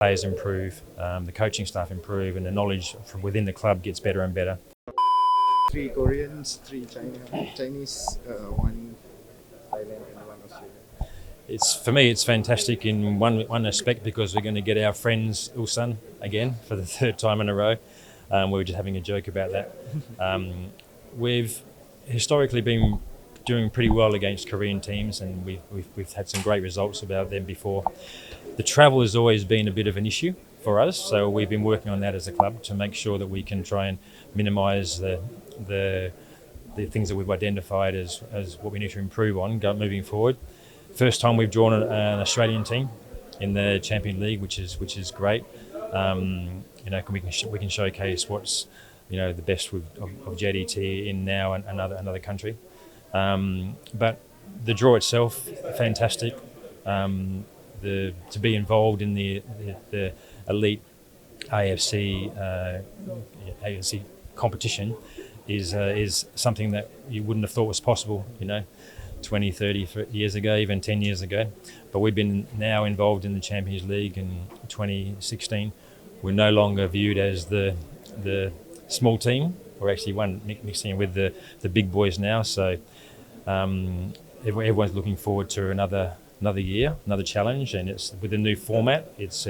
Players improve, the coaching staff improve, and the knowledge from within the club gets better and better. 3 Koreans, 3 Chinese, 1 Thailand and 1 Australian. For me, it's fantastic in one aspect because we're going to get our friends Ulsan again for the 3rd time in a row. We were just having a joke about that. We've historically been doing pretty well against Korean teams, and we've had some great results about them before. The travel has always been a bit of an issue for us, so we've been working on that as a club to make sure that we can try and minimise the things that we've identified as what we need to improve on moving forward. First time we've drawn an Australian team in the Champions League, which is great. We can showcase what's the best of JDT in now and another country. But the draw itself, fantastic. To be involved in the elite AFC competition is something that you wouldn't have thought was possible, 20, 30 years ago, even 10 years ago. But we've been now involved in the Champions League in 2016. We're no longer viewed as the small team. We're actually mixing with the big boys now. So everyone's looking forward to another year, another challenge, and it's with a new format. It's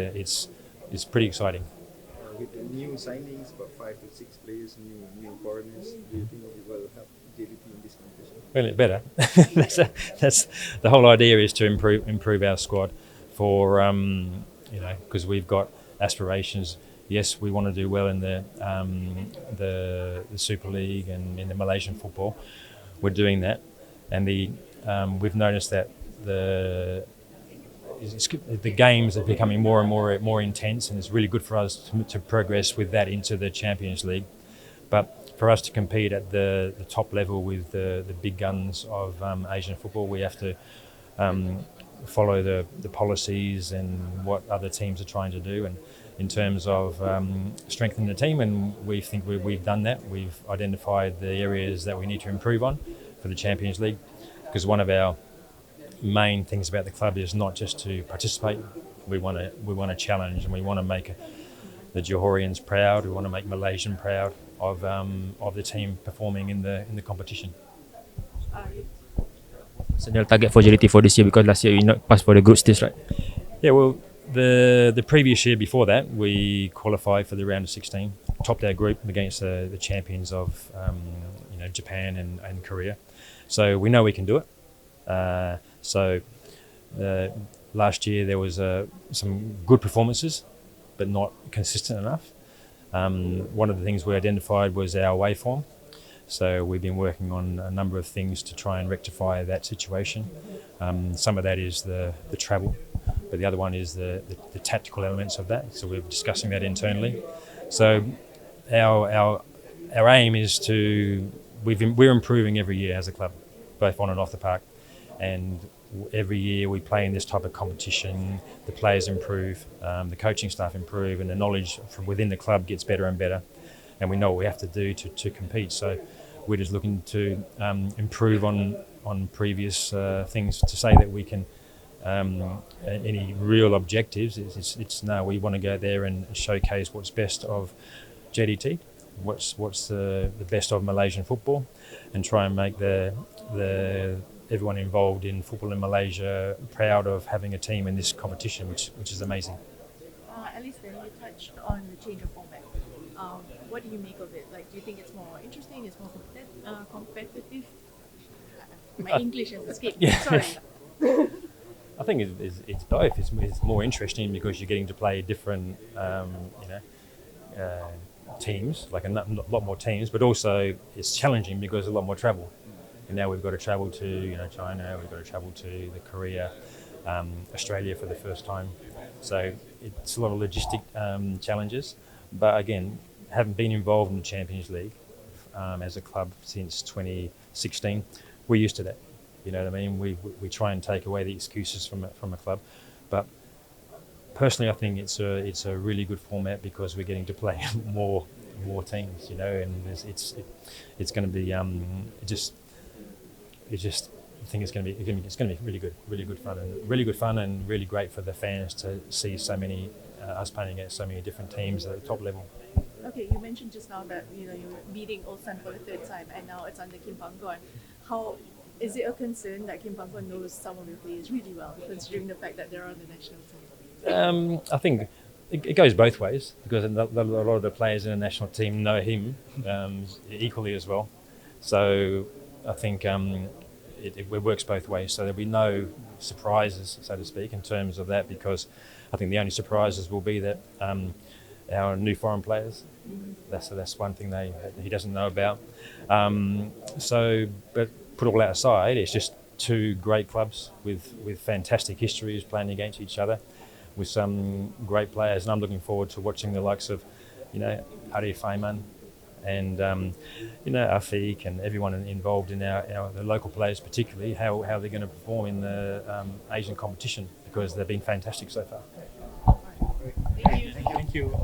pretty exciting. With the new signings, about 5 to 6 players, new foreigners, do you think it will help JDT in this competition? Well, it better. that's the whole idea, is to improve our squad for because we've got aspirations. Yes, we want to do well in the Super League and in the Malaysian football. We're doing that, and we've noticed that the games are becoming more and more intense, and it's really good for us to progress with that into the Champions League. But for us to compete at the top level with the big guns of Asian football, we have to follow the policies and what other teams are trying to do, and in terms of strengthening the team, and we think we've done that. We've identified the areas that we need to improve on for the Champions League, because one of our main things about the club is not just to participate. We want to challenge, and we want to make the Johorians proud. We want to make Malaysian proud of the team performing in the competition. So your target for JDT for this year, because last year you not passed for the group stage, right? Yeah, well, the previous year before that, we qualified for the round of 16, topped our group against the champions of Japan and Korea. So we know we can do it. Last year there was some good performances, but not consistent enough. One of the things we identified was our away form. So we've been working on a number of things to try and rectify that situation. Some of that is the travel, but the other one is the tactical elements of that. So we're discussing that internally. So our aim is we're improving every year as a club, both on and off the park. And every year we play in this type of competition, the players improve, the coaching staff improve, and the knowledge from within the club gets better and better. And we know what we have to do to compete. So we're just looking to improve on previous things. To say that we can any real objectives, it's no. We want to go there and showcase what's best of JDT, what's the best of Malaysian football, and try and make everyone involved in football in Malaysia proud of having a team in this competition, which is amazing. Alistair, you touched on the change of format. What do you make of it? Like, do you think it's more interesting? It's more competitive? My English has escaped. Yeah. Sorry. I think it's both. It's more interesting because you're getting to play different, teams, like a lot more teams, but also it's challenging because a lot more travel. And now we've got to travel to China, we've got to travel to Korea, Australia for the first time. So it's a lot of logistic challenges. But again, having been involved in the Champions League as a club since 2016, we're used to that. You know what I mean? We try and take away the excuses from a club, but personally, I think it's a really good format because we're getting to play more teams. And it's going to be I think it's going to be really good fun and really great for the fans to see so many us playing against so many different teams at the top level. Okay, you mentioned just now that you're beating Ulsan for the third time, and now it's under Kim Panggon. How is it a concern that Kim Panggon knows some of your players really well, considering the fact that they're on the national team? I think it goes both ways, because a lot of the players in the national team know him equally as well. So I think it works both ways. So there'll be no surprises, so to speak, in terms of that, because I think the only surprises will be that our new foreign players. That's one thing he doesn't know about. But put all that aside, it's just two great clubs with fantastic histories playing against each other, with some great players, and I'm looking forward to watching the likes of, Arif Fayman and Afiq and everyone involved in the local players, particularly how they're going to perform in the Asian competition, because they've been fantastic so far. Thank you. Thank you.